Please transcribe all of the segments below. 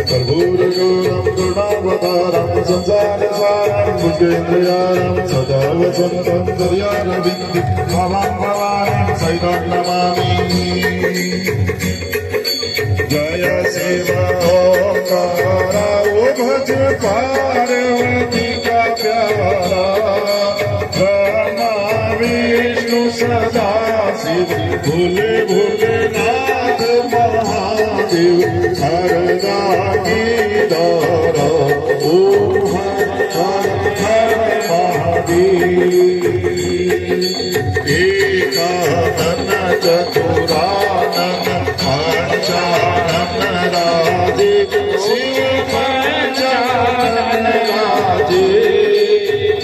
कर्पूरगौरं करुणावतारं संसारसारं भुजेन्द्रयारं सदा वसन्तं दर्यारविन्दं भवां भवानीं सहितं नमामि। जय शिव ओंकारा ओ भज पार्वती का प्यारा ब्रह्मा विष्णु सदा शिव भोले भोलेनाथ महादेव हरदा की दारा ओम हर हर महादेव। एकानन चतुरानन पंचानन राधे शिव पंचानन राधे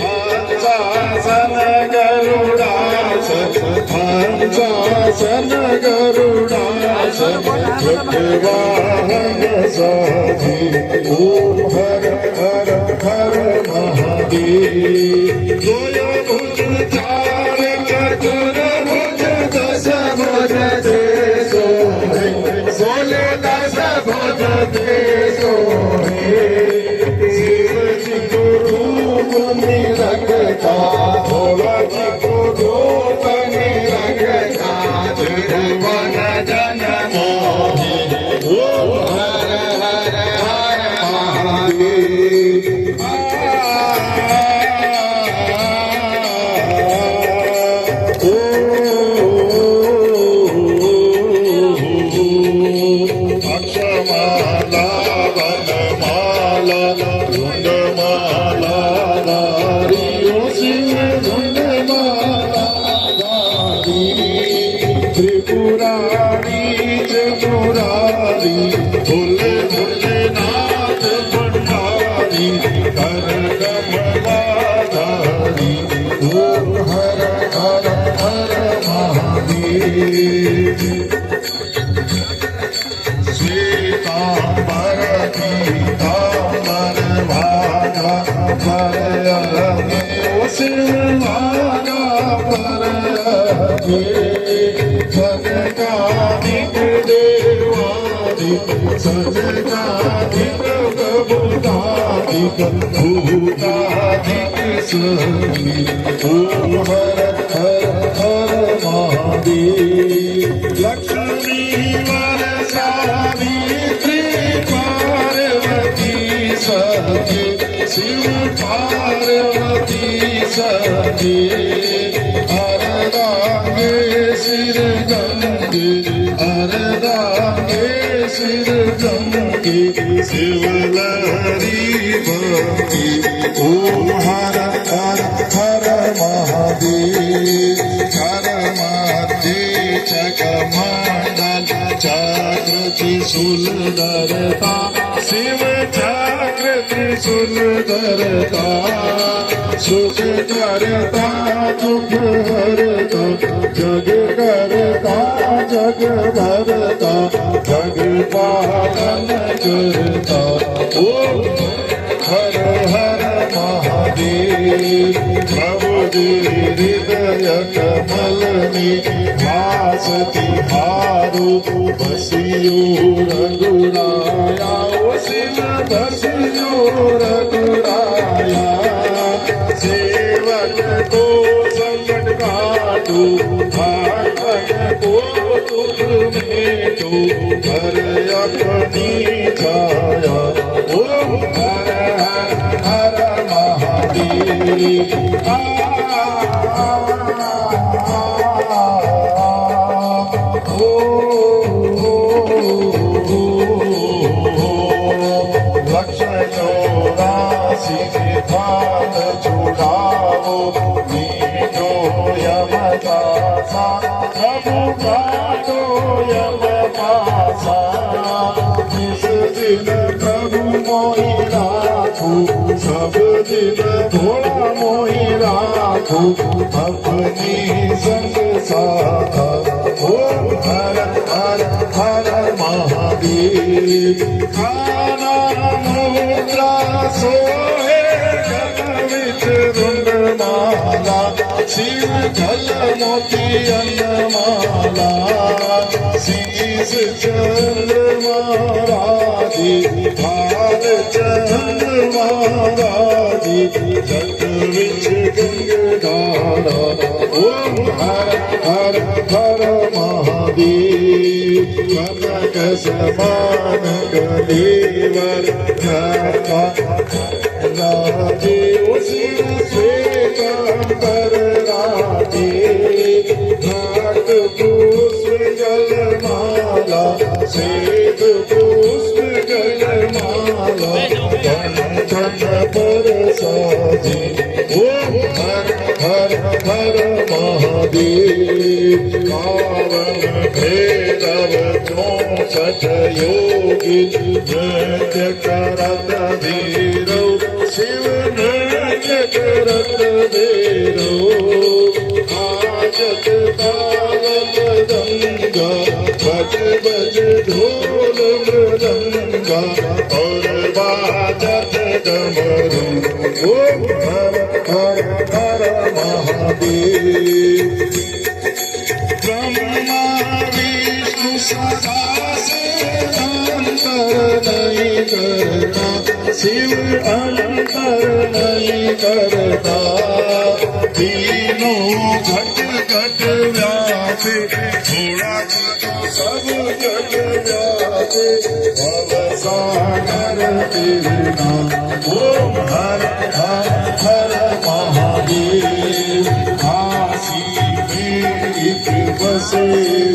पंचासन गरुड़ासन पंचासन गरुड़ासन वाहन साधी ओम हर हर हर महादेव। दोयो भुज चार चतुर भुज दश भुज दे सोहे सोले दश भुज दे सोहे शिव जी को रूप निरखता भोला जी को रूप निरखता त्रिभुवन जन मोहि ओम हर हर हर महादेव। अक्षमाला वनमाला धुंडमाला नारी ओ शिव धुंडमाला नारी त्रिपुरारी चतुरारी भोले भोलेनाथ भंडारी कर कमलाधारी ओम हर हर हर महादेव। श्वेतांबर पीतांबर भागा पर ओ शिव भागा पर जनकादिक देवादिक सजनादिक प्रभुतादिक भूतादिक सभी ओम हर हर हर महादेव। लक्ष्मी वर सावित्री पार्वती सखी शिव पार्वती सखी अरदांगे सिर गंगे अरदांगे सिर गंगे शिवलहरी भक्ति ओम हर हर हर महादेव। हर माते चकमंडल चक्र त्रिशूल धरता शिव चक्र त्रिशूल धरता सुख करता दुख हरता जग करता जग भरता जग पालन करता ओम हर हर महादेव। प्रभु हृदय कमल में भासती हारो बसियो रघुराया ओ शिव बसियो रघुराया सेवक को संकट काटो भागवत को दुख में तो कर अपनी छाया ओम हर हर हर महादेव। लक्ष्मणोरासी भाग छुड़ाओ मीठो यमदासा प्रभु काटो यमदासा जिस दिन प्रभु मोहि राखो सब दिन भोला मोहि राखो अपनी संग साथा ओम हर हर हर महादेव। खाना मुद्रा सोहे जग विच धुंड माला माला शिव जल मोती अन्नमाला शीस चंद्रमा राजी भाल चंद्रमा राजी जग विच गंगाधारा ओम हर हर हर महादेव कनक समान गलेवर राजे शिव श्वेतांबर राजे घाट पुष्प जलमाला श्वेत पुष्प जलमाला कंठन पर साजे ओम हर हर हर महादेव पावन भैरव 64 योगी नृत्य करत धीरो शिव नृत्य करत धीरो आजत ताल मृदंगा बज बज ढोल मृदंगा और बाजत डमरू ओम हर हर हर महादेव ब्रह्मा विष्णु सदा से अंतर नहीं करता शिव अंतर नहीं करता तीनों घट घट व्यापे थोड़ा सब जग व्यापे भव सागर तेरना ओम हर हर हर महादेव काशी में एक बसे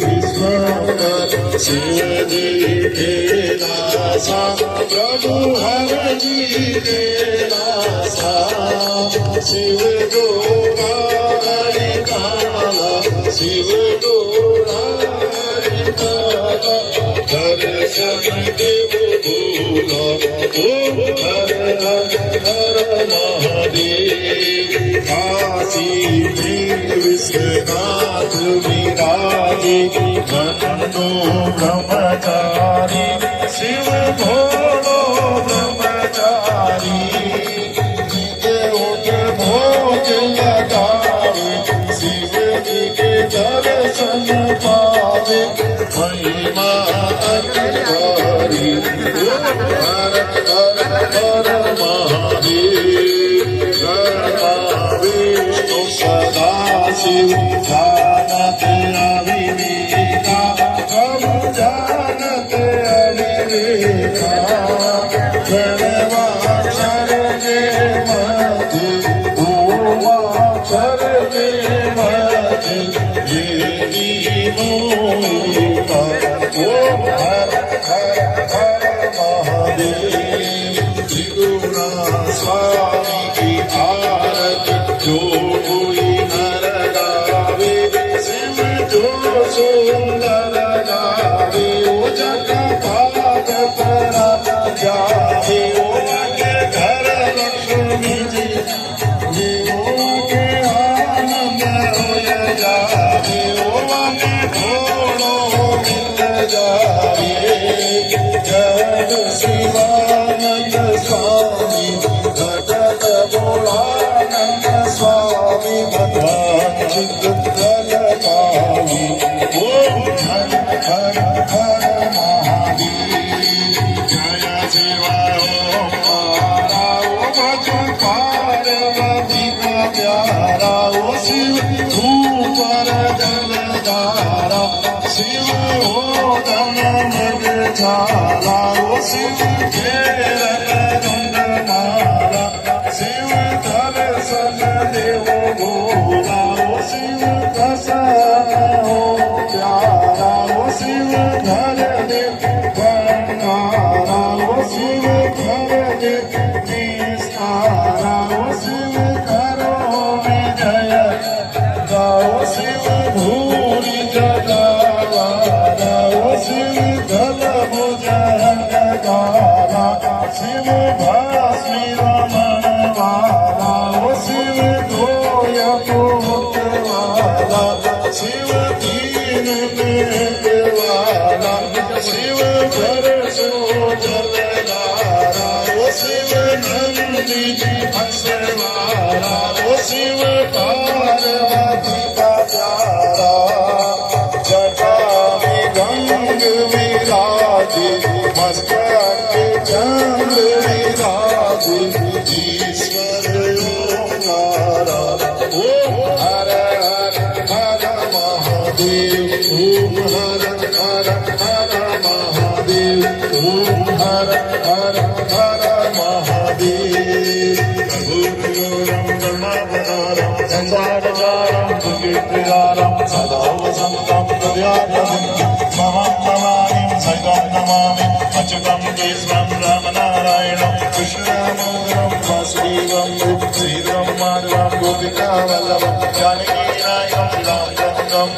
विश्वनाथ शिव जी के नासा प्रभु हर जी के नासा शिव गोरा हरि काला शिव गोरा हरि काला दर्शन देव भोला ओम हर हर हर महादेव काशी में विश्वनाथ विराजे घनो ब्रह्मचारी शिव भोलो ब्रह्मचारी जिगे उठ भोज लगावे शिव जी के दर्शन पावे महिमा अतिभारी हर हर हर महादेव ब्रह्मा विष्णु सदा शिव जानत अविवेका प्रभु जानत अविवेका प्रणवाक्षर के मध्य ओमाक्षर के मध्य ये मूका ओम हर हर हर महादेव त्रिगुणा स्वामी की आरती जो कोई नर गावे शिव जो सुंदर गावे ओ जग पाद पर जावे ओ के घर लक्ष्मी जी ओ के आनंद हो जावे ओ के भोलो मिल जावे जग शिवानंद स्वामी घटत भोलानंद स्वामी भगवान चित्तल पावी ओम हर हर हर महादेव जय शिवा ओम तारा ओ भज पार्वती का प्यारा ओ शिव ऊपर जलधारा शिव ओ धन मृग छाला ओ शिव घेरत गंगमाला शिव दर्शन देव भोला ओ शिव दर्शन हो प्यारा ओ शिव घर दे भंडारा ओ शिव घर दे निस्तारा ओ शिव करो विजय गाओ शिव भूरि जगावारा ओ शिव धल भुजंग गारा शिव भास्मी रमण वाला ओ शिव धोय वाला शिव दीन में वाला शिव भर सो जलधारा ओ शिव नंदी जी हंसवारा, ओ शिव पार्वती का प्यारा, जटा में गंग विराजे, मस्तक चंद्र विराजे, ईश्वर ओंकारा, ओम हर हर हर महादेव, ओम हर हर हर महादेव, ओम हर हर हर महादेव। प्रभुयोरं ब्रह्मवतारं संसारसारं सुकीर्तिदारं सदा वसन्तं हृदयारविन्दं महं नमामि सहितं नमामि अच्युतं केशवं रामनारायणं कृष्णदामोदरं वासुदेवं श्रीधरं माधवं गोपिकावल्लभं जानकीनायकं रामचन्द्रं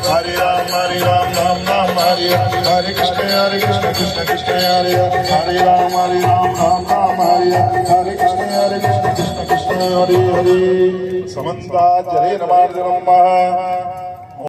हरे राम राम राम हरे हरे कृष्ण कृष्ण कृष्ण हरे हरे राम राम राम हरे हरे कृष्ण कृष्ण कृष्ण हरे हरे समन्ता जले नमार्जनम्